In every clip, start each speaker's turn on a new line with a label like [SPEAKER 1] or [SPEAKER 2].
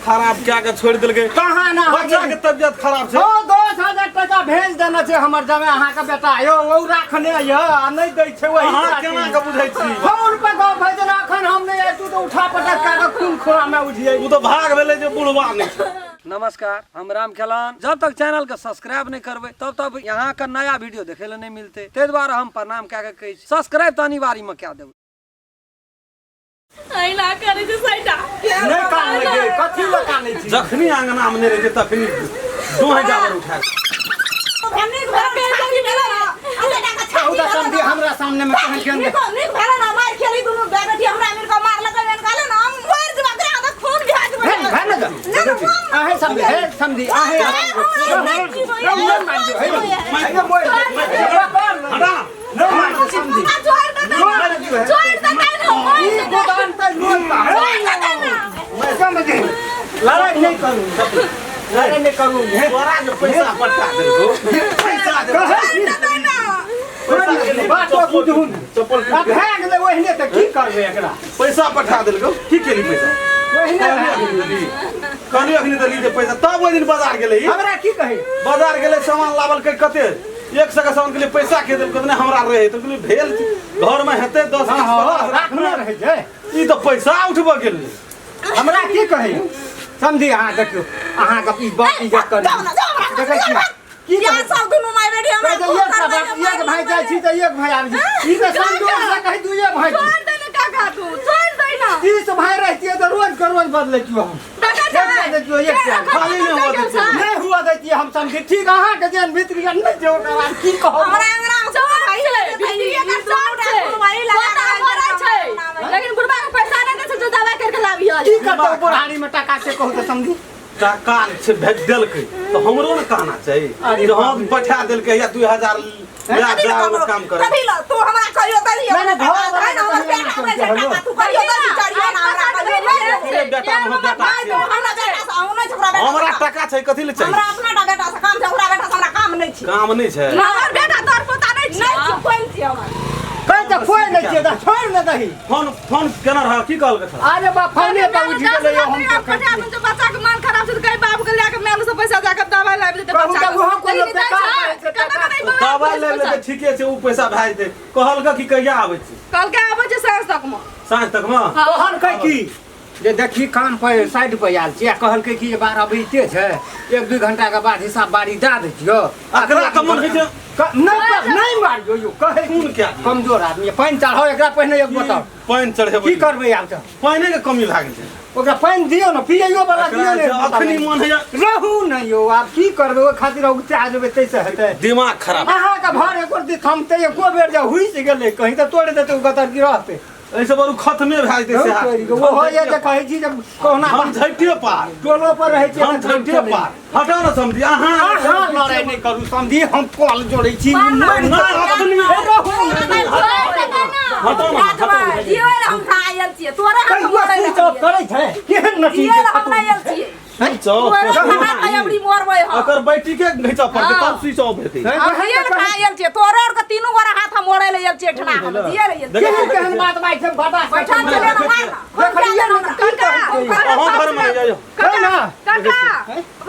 [SPEAKER 1] खराब क्या के छोड़ दिल के
[SPEAKER 2] कहाँ ना
[SPEAKER 1] बच्चा के तबियत खराब छे।
[SPEAKER 2] 10,000 टका भेज देना छै हमर जमे अहाँ के बेटा यो ओ राखने य नहीं दै छै वही
[SPEAKER 1] अहाँ केना के बुझै छी
[SPEAKER 2] फोन पे गप भै जेना अखन हम नहीं तू तो उठा पटक का खून खोरा में उठिए
[SPEAKER 1] तू तो भाग भेले जे बुढ़वा नहीं।
[SPEAKER 3] नमस्कार, हम राम खेलान। जब तक चैनल के सब्सक्राइब नहीं करबे तब तक यहाँ का नया वीडियो देखे ले नहीं मिलते। ते द्वारा हम प्रणाम क्या के सब्सक्राइब तो अनिवार्य में क्या देब।
[SPEAKER 4] आई ना करे जे साइडा
[SPEAKER 2] नहीं कान लगे कथि लगा नहीं छी
[SPEAKER 1] जखनी आंगना में रहे तखनी 2000 उठा
[SPEAKER 4] हमने घर के जल्दी मेला अरे डाका छा
[SPEAKER 2] उदा समझी हमरा सामने में कहन के
[SPEAKER 4] नहीं भेला ना मार खेली दोनों बेटी हमरा मिल का मार लगा मैंने कहले ना हम मार जब करे आधा खून भी हाथ में
[SPEAKER 2] है ना आहे समझी आहे लड़ाई नहीं करूं
[SPEAKER 1] तोरा जो पैसा पटा देलको पैसा चप्पल
[SPEAKER 2] भाग ले ओहने त की करबे एकरा
[SPEAKER 1] पैसा पठा देलको की केली पैसा कहली अखनी दली जे पैसा तब ओइ दिन बाजार गेलै
[SPEAKER 2] हमरा की कही
[SPEAKER 1] बाजार गेलै सामान लावल के कते 100 के सामान के लिए पैसा के देलको ने हमरा रहे तो कहली भेल घर में हेते 10
[SPEAKER 2] राखना रहे छै
[SPEAKER 1] ई तो पैसा उठबा गेल
[SPEAKER 2] हमरा की कही समझी अहाँ देखियो अहाँ के ई बात इज्जत करी देखै छी की
[SPEAKER 4] या सब दोनों माय बेटी हमरा
[SPEAKER 2] एक भाई जाइ छी त एक भाई आबी ई त संजोग से कहि दुइए भाई
[SPEAKER 4] छोड़ दे ना काका तू छोड़ दे ना
[SPEAKER 2] 30 भाई रहतिए त रोज के रोज बदलै छियो हम देखियो एक
[SPEAKER 1] खाली नहीं हुआ देती
[SPEAKER 2] नहीं हुआ देती हम समझी ठीक अहाँ के जेन भीतरी नहीं जो की कहो
[SPEAKER 4] हमरा अंगना में सब भाई है भीतरी का सब है तुम्हारी लगा छै लेकिन बुढ़बा के पैसा नहीं दे छै जो दवा करके लाबियो
[SPEAKER 2] की करतो बुढ़ारी में टका से कहू त समझी
[SPEAKER 1] टका से भेज देलकै तो हमरो न कहना चाहिए जो हम पठा देलकै या 2000 या जाओ काम करे
[SPEAKER 4] कभी लो तू हमरा कहियो तली
[SPEAKER 2] मैंने घर
[SPEAKER 4] हमर बेटा तू कहियो तली चढ़ियो ना हमरा कहियो
[SPEAKER 1] बेटा हम बेटा
[SPEAKER 4] हमरा बेटा से आउनै छकरा बेटा
[SPEAKER 1] हमरा टका छै कथि ले चाहिए
[SPEAKER 4] हमरा अपना बेटा से काम छै ओकरा बेटा से हमरा काम नहीं छै
[SPEAKER 1] काम नहीं छै
[SPEAKER 4] हमर बेटा तोर पोता नहीं छै नहीं कोन छै हमर
[SPEAKER 2] कह त कोई नहीं छै त छोड़ न दही
[SPEAKER 1] फोन केना रहा की कहल के था
[SPEAKER 2] अरे बा फोने पे उठ गेलै हम तो
[SPEAKER 4] फटा में जो बच्चा के मन खराब छै त कहीं बाप के लेके मेल से पैसा जाके दवाई लाबि देते
[SPEAKER 2] कहू
[SPEAKER 4] बच्चा
[SPEAKER 2] त वो कोनो बेकार
[SPEAKER 1] दवाई ले ले ठीके छै उ पैसा भेज दे कहल कि कहिया आबै छी
[SPEAKER 4] कल के आबै छै साँझ तक में
[SPEAKER 1] साँझ तक में
[SPEAKER 2] तोहर कह की जे देखी काम पर साइड पे आयल छी कहल के कि 12 बजते छै 1-2 घंटा के बाद हिसाब बारी दा दियो
[SPEAKER 1] अकरा त मन है
[SPEAKER 2] नहीं मारियो यो कहे
[SPEAKER 1] खून क्या
[SPEAKER 2] कमजोर आदमी पानी चढ़ाओ एकरा पहिने एक बोतल
[SPEAKER 1] पानी चढ़ेबै
[SPEAKER 2] की करबै आब त
[SPEAKER 1] पानी के कमी लागे छै
[SPEAKER 2] ओकरा पानी दियो न पिययो वाला दियो ने
[SPEAKER 1] अखनी मन है
[SPEAKER 2] रहू नहीं यो आब की करबै ओ खातिर उठा जेबै तैसे हेतै
[SPEAKER 1] दिमाग खराब
[SPEAKER 2] अहाँ के भर एको दिन थमते एको बेर जे हुइस गेलै कहीं त तोड़ देतै गतर की रहतै
[SPEAKER 1] ऐसे बरु खत्मे भए जेतै से
[SPEAKER 2] वो हो ये जे कहै छी जे कोना
[SPEAKER 1] हम झैटे पार
[SPEAKER 2] टोलो पर रहै छी
[SPEAKER 1] हम झैटे पार हटाओ न समझी अहाँ
[SPEAKER 2] लड़ाई नहीं करू समझी हम कॉल जोड़ै छी
[SPEAKER 1] हटाओ न
[SPEAKER 4] जियो हम खायल छियै तोरा हम मोरै
[SPEAKER 2] करै छै केहन नटी
[SPEAKER 4] जियो हम नहीं आयल छियै हमरा कयबड़ी मोरबै हम
[SPEAKER 1] अकर बैठी के घिचा पड़ के तब स्विच ऑफ हेतै
[SPEAKER 4] जियो खायल छियै तोरा और के तीनों गोरा हाथ मोरै ले आयल छियै ठना हम जियो रे
[SPEAKER 2] केहन केहन बात बाइ छै बता
[SPEAKER 4] बैठा चले ना
[SPEAKER 2] देखलिए न
[SPEAKER 4] काका
[SPEAKER 1] अहाँ घर में जाइयो
[SPEAKER 2] काका
[SPEAKER 4] काका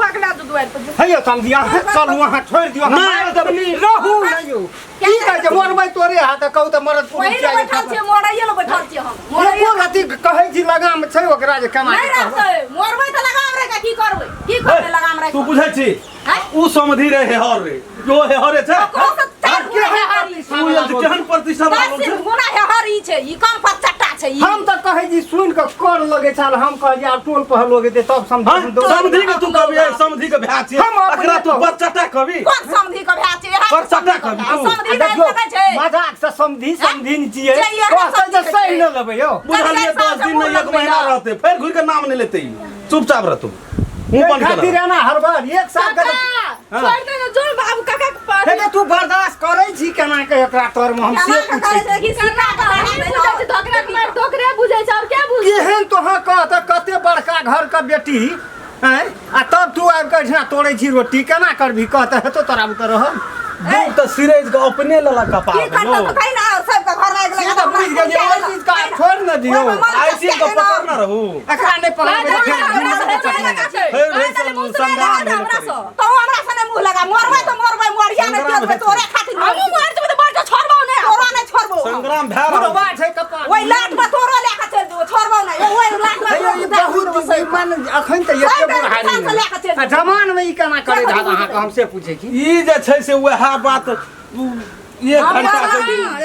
[SPEAKER 4] भागला दू दुआर पर
[SPEAKER 2] हैयो समझी अहाँ चलू अहाँ छोड़ दियो
[SPEAKER 1] नहीं
[SPEAKER 2] दबनी रहू नहीं यो की कहै छै मोरबै तोरे हाथ कहू त मरद पुरुष
[SPEAKER 4] वही बैठल छियै मोरैये ल बैठल छियै हम मोरैये
[SPEAKER 2] एको रति कहै छी लगाम छै ओकरा जे कमा
[SPEAKER 4] नहीं रहतै मोरबै त लगाम रे की करबै की करबै लगाम रे
[SPEAKER 1] तू बुझै छी उ समधि रे हेहर रे जो हेहरे छै
[SPEAKER 4] ओकरो से चार के हरी
[SPEAKER 1] तू केहन प्रतिशत वाला छै
[SPEAKER 4] गुना हरी छै ई कम पचट्टा छै ई
[SPEAKER 2] हम त कहै छी सुन के कर लगे छल हम कहै यार टोल पहल लोगे ते तब समझी
[SPEAKER 1] समधि के तू कहबी समधि के भए छै अकरा तू बच्चाटा कहबी
[SPEAKER 4] कोन समधि के भए छै
[SPEAKER 1] बच्चाटा कहबी
[SPEAKER 4] समधि नहीं लगे छै
[SPEAKER 2] मजाक से समझी छियै कहै त सही न लेबै यौ
[SPEAKER 1] बुझलिए 10 दिन नहीं 1 महीना रहते फिर घुर के नाम नहीं लेते चुपचाप रह तू मुंह बंद कर
[SPEAKER 2] खातिर ना हर बार एक साथ कर
[SPEAKER 4] छोड़ दे न जोर बाबू काका के पास
[SPEAKER 2] हे तू बर्दाश्त करै छी केना के एकरा तोर में हम से
[SPEAKER 4] करे देखी सीना का धोकरा बुझै छै और क्या बुझै
[SPEAKER 2] केहन तोहा कहत कते बड़का घर का बेटी हैं आ तब तू आबि कऽ एहिठिना तोड़ै छी रोटी केना करबी कहते हेतौ तोरा उतर रह
[SPEAKER 1] दूध तो सिरेज के अपने लला कपा
[SPEAKER 4] की करता तो कहीं ना सबका घर लाग
[SPEAKER 2] से
[SPEAKER 4] लगा
[SPEAKER 2] तो बुझ गेलियै ओइ चीज का छोड़ न दियो
[SPEAKER 1] आई चीज को पकड़ ना रहू
[SPEAKER 2] एकरा नहीं पकड़बै
[SPEAKER 4] तो
[SPEAKER 2] फेर
[SPEAKER 4] हमरा सने मुंह लगा मरबै मरिया नहीं देबे तोरे खातिर हमहु मार देबे तो बाटा छोड़बो नहीं तोरा नहीं छोड़बो
[SPEAKER 1] संग्राम भै
[SPEAKER 2] बुढ़ो
[SPEAKER 1] रहल
[SPEAKER 2] बा छै कपा
[SPEAKER 4] ओइ लाट में तोरो लेके चल देबो छोड़बो नहीं ओइ लाट में
[SPEAKER 2] बहुत मन अखन त एते बुढ़ारी जमान में ई केना करे धात अहाँ के हमसे पूछे की
[SPEAKER 1] ई जे छै से वह बात 1 घंटा से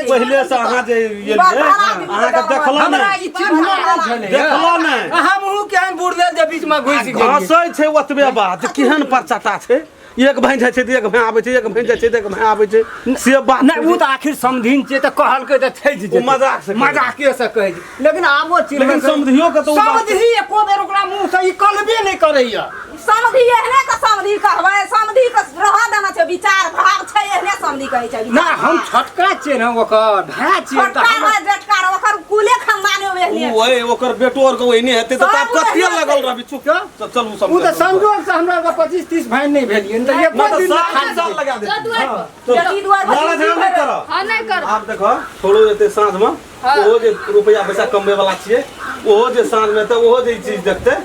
[SPEAKER 1] पहले से अहाँ जे ये अहाँ के देखलो
[SPEAKER 2] हमरा
[SPEAKER 1] नहीं
[SPEAKER 2] ई चीज नहीं छले
[SPEAKER 1] देखलो नहीं
[SPEAKER 2] हमहु केहन बुढ़ले जे बीच में घुस गेलियै
[SPEAKER 1] घसै छै ओतबे बात केहन परचटा छै एक भाई जाइ छै त एक भाई आबै छै एक भाई जाइ छै त एक भाई आबै छै से बात
[SPEAKER 2] नहीं वो तो आखिर समधिन छै त कहलकै त छै जे
[SPEAKER 1] मजाक से
[SPEAKER 2] मजाके से कहै छै लेकिन आबो चीज
[SPEAKER 1] लेकिन समधियो के तो
[SPEAKER 2] समधि एको बेर ओकरा मुंह से ई कलबे नहीं करैया
[SPEAKER 4] समधी एहने का समधी कहबै समधी के रह देना छै विचार भाव छै एहने समधी कहै छै
[SPEAKER 2] ना हम छोटका छियै न ओकर भाय छियै त
[SPEAKER 4] छोटका
[SPEAKER 2] हम
[SPEAKER 4] है जेठका ओकर कुले खानदाने ओहने
[SPEAKER 1] ओए ओकर बेटो और के ओइने हेतै त तब कते लगल रहबी चुप चलू सब
[SPEAKER 2] उ त संजोग से हमरा 25-30 भाई नहीं भेलियै त एक दिन
[SPEAKER 1] साल साल लगा दे
[SPEAKER 4] जल्दी दुआर
[SPEAKER 1] लाला झगड़ा नहीं करो
[SPEAKER 4] हां नहीं कर
[SPEAKER 1] आप देखो थोड़ो एते साँझ में ओहो जे रुपया पैसा कमबै वाला छियै ओहो जे साँझ में त ओहो जे चीज देखतै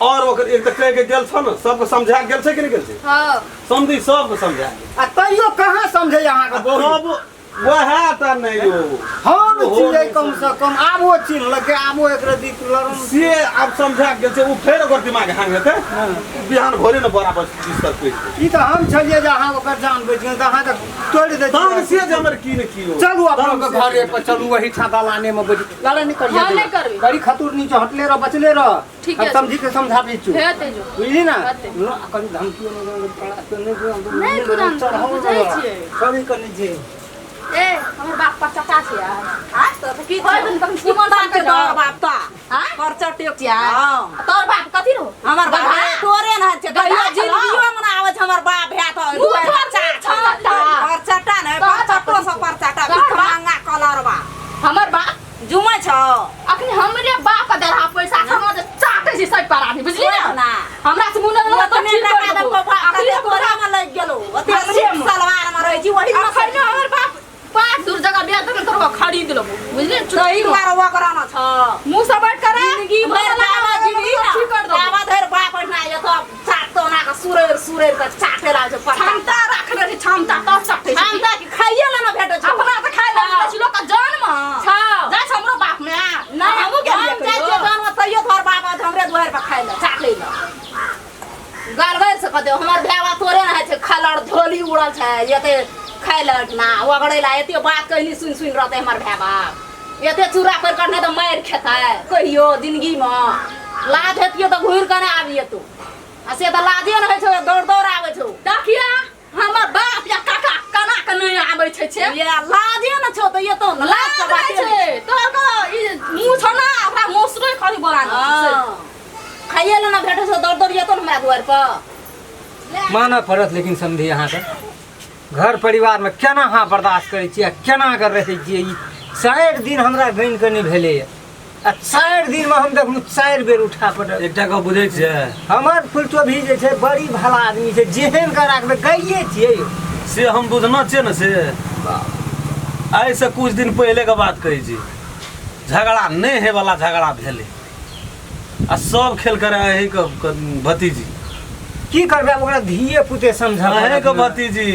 [SPEAKER 1] और ओकर एक त कह के गेल छ न सबके समझा गेल छै कि नहीं गेल छै
[SPEAKER 4] हां
[SPEAKER 1] समझी सबके समझा
[SPEAKER 2] आ तैयो कहाँ समझै अहाँ के बहु
[SPEAKER 1] अब वह त नहीं यो
[SPEAKER 2] हम छियै कम से कम आबो चिन्हलकै आबो एकरा दिक लरम
[SPEAKER 1] से अब समझा गेल छै उ फेर ओकर दिमाग हैंग हेतै बिहान भोरे न बराबर बिस्तर पे
[SPEAKER 2] ई त हम छलियै जे अहाँ ओकर जान बचि गेल त अहाँ त तोड़ि दै
[SPEAKER 1] तहन से जे हमर की ने की हो
[SPEAKER 2] चलू अपन के घरे पर चलू वही छा दलाने में बैठ लाला नहीं करिए
[SPEAKER 4] हाँ, नहीं करबी।
[SPEAKER 2] बड़ी खतूर नीचे हटले रह बचले रह
[SPEAKER 4] ठीक
[SPEAKER 2] अब
[SPEAKER 4] है।
[SPEAKER 2] समझी के समझाबे छु
[SPEAKER 4] हेते जो
[SPEAKER 2] बुझली ना
[SPEAKER 4] हेते।
[SPEAKER 2] कभी धमकियो नहीं पड़ा तो
[SPEAKER 4] नहीं कुदान बुझै छियै
[SPEAKER 2] कभी करनी छै
[SPEAKER 4] ए हमर बाप पर चटा छै यार हां तो की होय दिन तक सीमन के तोर बाप त हां पर चटे छियै तोर बाप कथि रहो हमर बाप तोरे न छै कहियो जिंदगियो में आबै छै हमर बाप भै त पर चटा नै पर चटो से पर चटा भिखमंगा कलर बा हमर बाप जुमै छ अखनी हमरे बाप के दरहा पैसा हम जे चाटे छी सब पर आदमी बुझली ना हमरा से मुंडन न तो ठीक कर दे अखनी तोरा में लग गेलो ओते सलवार में रहै छी वही में खरने हमर बाप 5 दूर जगह बियाह तक तोरा खरीद लेबो बुझली सही मार वकरा न छ मुंह से बैठ करे जिंदगी भर लावा जिंदगी ठीक कर दो लावा धर बाप ना ये तो चाटतो ना का सुरेर का चाटे ला जो क्षमता रखले रे क्षमता तो चाटे क्षमता की खाइए ला न भेटो छ अपना त खाइ ला छी लोग का जन्म छ जा हमरो बाप में ना हमहु गेलिए जाय छै जन्म तइयो तोर बाप हमरे दुआर पर खाइ ला चाट ले गाल गैर से कदे हमर भेवा तोरे ना छै खलड़ झोली उड़ल छै एते खाइलट ना वगड़े ला एते बात कहली सुन रहते हमर भेवा एते चूरा कर करने तो मार खेता कहियो जिंदगी में लाज हेतियो तो घुर कने आबिए तू आ से त लाजे न होइ छै दौड़ आबै छै देखिया हमर बाप या काका कना के नहीं आबै छै ये लाजे न छौ त ये तो लाज के बात छै तोर को ई मुंह छ ना ओकरा मोसरे खाली बोलाना खाइए ल न भेटो छ दौड़ ये तो हमरा दुआर पर
[SPEAKER 2] मानऽ पड़त लेकिन समझी अहाँ के घर परिवार में केना अहाँ बर्दाश्त करै छियै केना कर रहै छियै ई 4 दिन हमरा बनि के नहीं भेलै आ 4 दिन में हम देखलू 4 बेर उठा पड़ल
[SPEAKER 1] एकटा के बुझै छै
[SPEAKER 2] हमर फुलटो भी जे छै बड़ी भला आदमी छै जेहन करा के गइए छियै
[SPEAKER 1] से हम बुझना छियै न से आइ से कुछ दिन पहले के बात कहै छी झगड़ा नहीं है वाला झगड़ा भेलै आ सब खेल करे है के भतीजी
[SPEAKER 2] की करबे ओकरा धिये पुते समझा
[SPEAKER 1] है के भतीजी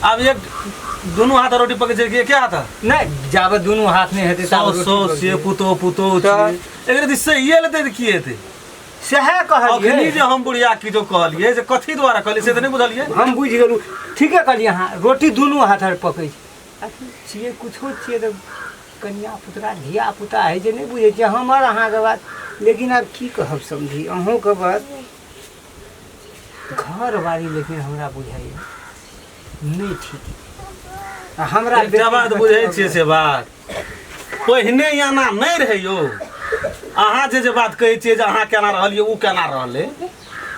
[SPEAKER 1] अब एक दोनों हाथ रोटी पके छै कि क्या हाथ
[SPEAKER 2] नहीं जाबे दोनों हाथ में हेतै
[SPEAKER 1] सौ से पुतो एकरे दिस से ये लेते की हेतै
[SPEAKER 2] सहे कहलिए
[SPEAKER 1] अखनी जे हम बुढ़िया की जो कहलिए जे कथी द्वारा कहलिए से त नहीं बुझलिए
[SPEAKER 2] हम बुझ गेलू ठीके कहलिए अहाँ रोटी दोनों हाथ पर पकै छै छियै कुछो छियै त कन्या पुतरा धिया पुता है जे नहीं बुझे छियै हमर अहाँ के बात लेकिन अब की कहब समझी अहूँ के बात घर बारी लेकिन हमरा बुझाइए नहीं ठीक हमरा
[SPEAKER 1] एकटा बात बुझै छियै से बात पहिने याना नहीं रहे यो अहाँ जे बात कहै छियै जे अहाँ केना रहलिए उ केना रहले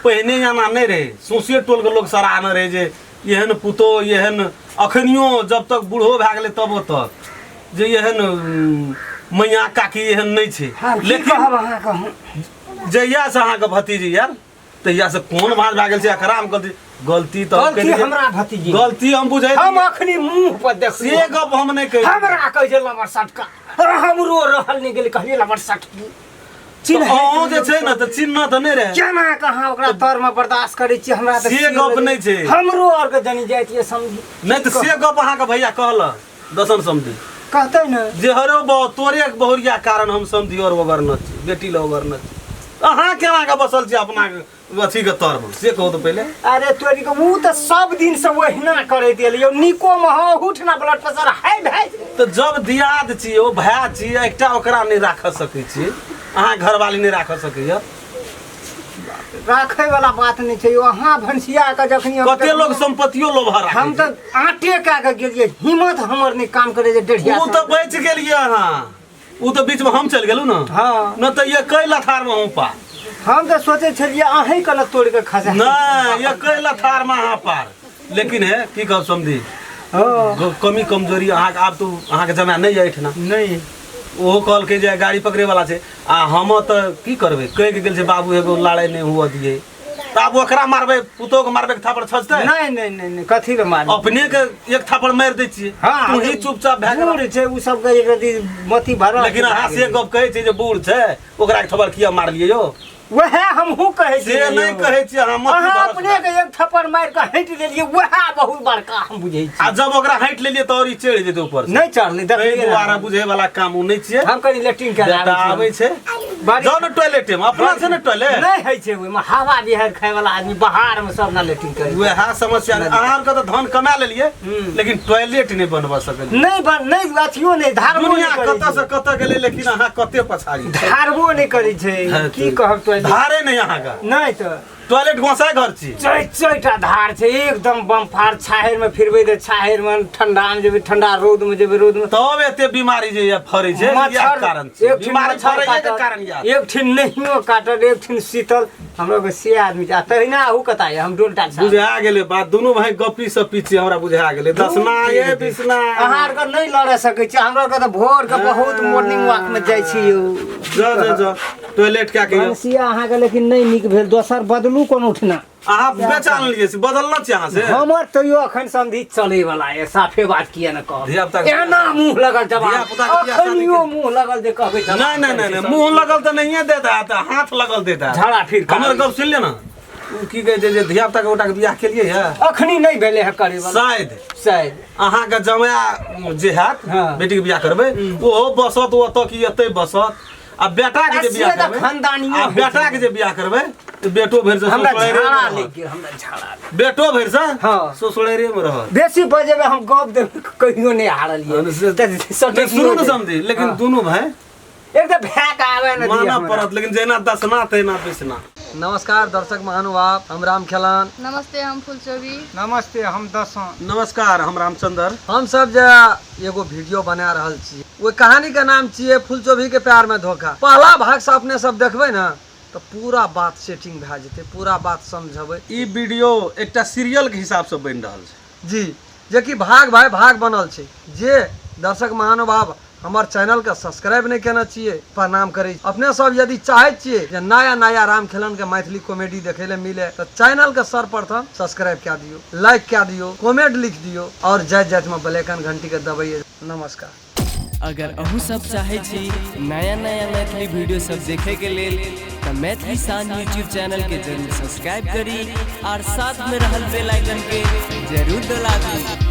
[SPEAKER 1] पहिने याना नहीं रहे सोसिये टोल के लोग सराहने रहे जे एहन पुतो एहन अखनियो जब तक बूढ़ो भए गेलै तबो तक जे एहन मैया काकी एहन नहीं छै
[SPEAKER 2] लेकिन अहाँ कहूँ
[SPEAKER 1] जहिया से अहाँ के भतीजी यार तहिया से कोन भांज भए गेल छै एकरा में गलती तो
[SPEAKER 2] गलती हमरा भतीजी
[SPEAKER 1] गलती हम बुझै
[SPEAKER 2] हम अखनी मुंह पर देख
[SPEAKER 1] से गप हम नहीं कहि
[SPEAKER 2] हमरा कह जे लमर सटका हमरो रहल नहीं गेल कहलिए लमर सटकी
[SPEAKER 1] चिन्ह जे छै न त चिन्ह त नहीं रहे
[SPEAKER 2] केना कहाँ ओकरा तर में बर्दाश्त करै छी हमरा त
[SPEAKER 1] से गप नहीं छै
[SPEAKER 2] हमरो और के जनी जाइतिए समझी
[SPEAKER 1] नहीं त से गप अहाँ के भैया कहल दसन समझी
[SPEAKER 2] कहते न
[SPEAKER 1] जे हरो तोरे बहुरिया कारण हम समझी और वगर न छी बेटी ल वगर न छी अहाँ केना के बसल छी अपना अथी के तर में से कहू तो पहले
[SPEAKER 2] अरे तोरी के ऊ त सब दिन से वहिना करे दिलियो निको में हो उठना ब्लड प्रेशर हाई भाई
[SPEAKER 1] तो जब दियाद छी ओ भाय छी एकटा ओकरा नहीं राख सकै छी अहाँ घरवाली नहीं राख सकैया
[SPEAKER 2] राखे वाला बात नहीं छै अहाँ भंसिया के जखनी
[SPEAKER 1] कते लोग संपत्तियो लोभा राखे
[SPEAKER 2] हम त आटे का के गेलिए हिम्मत हमर नहीं काम करे जे डेढ़िया
[SPEAKER 1] ऊ तो बच गेलिए अहाँ ऊ तो बीच में हम चल गेलू न
[SPEAKER 2] हां
[SPEAKER 1] न त ये कै लथार में हूं पा
[SPEAKER 2] हम तो सोचे छलिए अहीं के न तोड़ के खसा
[SPEAKER 1] नहीं ये कै लथार में अहाँ पार लेकिन है की कहब समझी
[SPEAKER 2] हां
[SPEAKER 1] कमी कमजोरी अहाँ आब तो अहाँ के जमा नहीं जाइठ ना
[SPEAKER 2] नहीं
[SPEAKER 1] ओहो कहल के जे गाड़ी पकड़े वाला छै आ हम त की करबे कह के गेल छै बाबू एगो लड़ाई नहीं हुआ दिए त आब ओकरा मारबे पुतो के मारबे थापड़ छजते
[SPEAKER 2] नहीं नहीं नहीं कथी रे मार
[SPEAKER 1] अपने के एक थापड़ मार दे छिए
[SPEAKER 2] हाँ,
[SPEAKER 1] तू ही चुपचाप भए
[SPEAKER 2] बूढ़ छै उ सब के यदि मति भरा
[SPEAKER 1] लेकिन अहाँ से गप कहै छै जे बूढ़ छै ओकरा के थप्पड़ किया मार लिए यो
[SPEAKER 2] वह हमहू कहै छी
[SPEAKER 1] से नहीं कहै छी अहाँ मत
[SPEAKER 2] अहाँ अपने के एक थप्पड़ मार के हट देलिए वह बहुत बड़का हम बुझै छी
[SPEAKER 1] आ जब ओकरा हट लेलिए त और ई चढ़ जेते ऊपर से
[SPEAKER 2] नहीं चढ़ले
[SPEAKER 1] तै
[SPEAKER 2] देखलिए
[SPEAKER 1] दुआरा बुझे वाला काम उ नहीं छिए
[SPEAKER 2] हम कनी लेटिंग के
[SPEAKER 1] बेटा आबै छै जाओ न टॉयलेट में अपना से न टॉयलेट
[SPEAKER 2] नहीं है छै ओइ में हवा बिहार खाए वाला आदमी बाहर में सब ना लेटिंग करे
[SPEAKER 1] वह समस्या अहाँ के तो धन कमा लेलिए लेकिन टॉयलेट नहीं बनवा सकल
[SPEAKER 2] नहीं अथियो नहीं धारबो
[SPEAKER 1] दुनिया
[SPEAKER 2] नहीं
[SPEAKER 1] कत से कत गेले लेकिन अहाँ कते पछाड़ी
[SPEAKER 2] धारबो नहीं करे छै की कहब तो
[SPEAKER 1] धारे नहीं अहाँ का
[SPEAKER 2] नहीं तो
[SPEAKER 1] टॉयलेट घोसा घर छी
[SPEAKER 2] चैटा धार छै एकदम बमफार छाहर में फिरबे दे छाहर में ठंडा में जेबे ठंडा रोद में जेबे रोद में
[SPEAKER 1] तब एते बीमारी जे या फरै छै या कारण छै बीमारी फरै के कारण या
[SPEAKER 2] एक ठिन नहियो काटल एक ठिन शीतल हमरो के से आदमी जा तहिना आहू कता हम डोलटा छ
[SPEAKER 1] बुझा गेले बात दोनों भाई गपी से पीछे हमरा बुझा गेले दसना ये बिसना
[SPEAKER 2] अहाँ के नहीं लड़े सकै छी हमरा के त भोर के बहुत मॉर्निंग वॉक में जाय छी यौ
[SPEAKER 1] जा टॉयलेट क्या कहियो
[SPEAKER 2] बंसिया अहाँ के लेकिन नहीं निक भेल दोसर बदलू कोन उठना
[SPEAKER 1] अहाँ बेचान लिए से बदलना छी अहाँ से
[SPEAKER 2] हमर तैयो अखन संधि चले वाला है साफे बात किया न कह
[SPEAKER 1] धिया पुता
[SPEAKER 2] एना मुंह लगल जवान
[SPEAKER 1] धिया पुता के बियाह शादी
[SPEAKER 2] अखनियो मुंह लगल जे कहबे
[SPEAKER 1] नहीं मुंह लगल तो नहीं देता है तो हाथ लगल देता है
[SPEAKER 2] झड़ा फिर
[SPEAKER 1] हमर गप सुन ले ना उ की कहे छै जे धिया पुता के ओटा के बियाह केलिए है
[SPEAKER 2] अखनी नहीं भेले है करे वाला शायद
[SPEAKER 1] अहाँ के जमाया जे हैत
[SPEAKER 2] हाँ।
[SPEAKER 1] बेटी के बियाह करबै ओहो बसत ओत की एते बसत आ बेटा के जे बियाह करबै
[SPEAKER 2] खानदानियो
[SPEAKER 1] आ बेटा के जे बियाह करबै तो बेटो भरि से
[SPEAKER 2] हमरा
[SPEAKER 1] ससुरारे
[SPEAKER 2] झाड़ा
[SPEAKER 1] में
[SPEAKER 2] लेके हमरा झाड़ा
[SPEAKER 1] बेटो भरि से
[SPEAKER 2] हाँ।
[SPEAKER 1] ससुरारे में रहत
[SPEAKER 2] बेसी बजेबे हम गप दे कहियो नहीं हारलिए
[SPEAKER 1] तो सुनो न समझी लेकिन दोनों भाई
[SPEAKER 2] एकदम भैक आवे न दिया
[SPEAKER 1] माना परत लेकिन जेना दसना तेना बिसना
[SPEAKER 3] नमस्कार दर्शक महानुभाव हम राम खेलान
[SPEAKER 5] नमस्ते हम फुलचोबी
[SPEAKER 2] नमस्ते हम दसन
[SPEAKER 1] नमस्कार हम रामचंद्र
[SPEAKER 3] हम सब जे एगो वीडियो बना रहल छी वो कहानी का नाम छिए फुलचोभी के प्यार में धोखा पहला भाग से अपने सब देखबै ना तो पूरा बात सेटिंग भए जेतै पूरा बात समझबै
[SPEAKER 1] ई वीडियो एकटा सीरियल के हिसाब से बनि रहल छै
[SPEAKER 3] जी जे कि भाग भाई भाग बनल छै जे दर्शक महानुभाव हमार चैनल के सब्सक्राइब नहीं केना चाहिए प्रणाम करे अपने सब यदि चाहे छिए जे नया नया राम खेलन के मैथिली कॉमेडी देखे ले मिले तो चैनल के सर्वप्रथम सब्सक्राइब क्या दियो लाइक क्या दियो कमेंट लिख दियो और जात जात में बेलैकन घंटी के दबाइए नमस्कार
[SPEAKER 6] अगर अहू सब चाहे छी नया नया मैथिली वीडियो सब देखे के लेल तो मैथिली शान यूट्यूब चैनल के जरूर सब्सक्राइब करी और साथ में रहल बेल आइकन के जरूर दबा दी।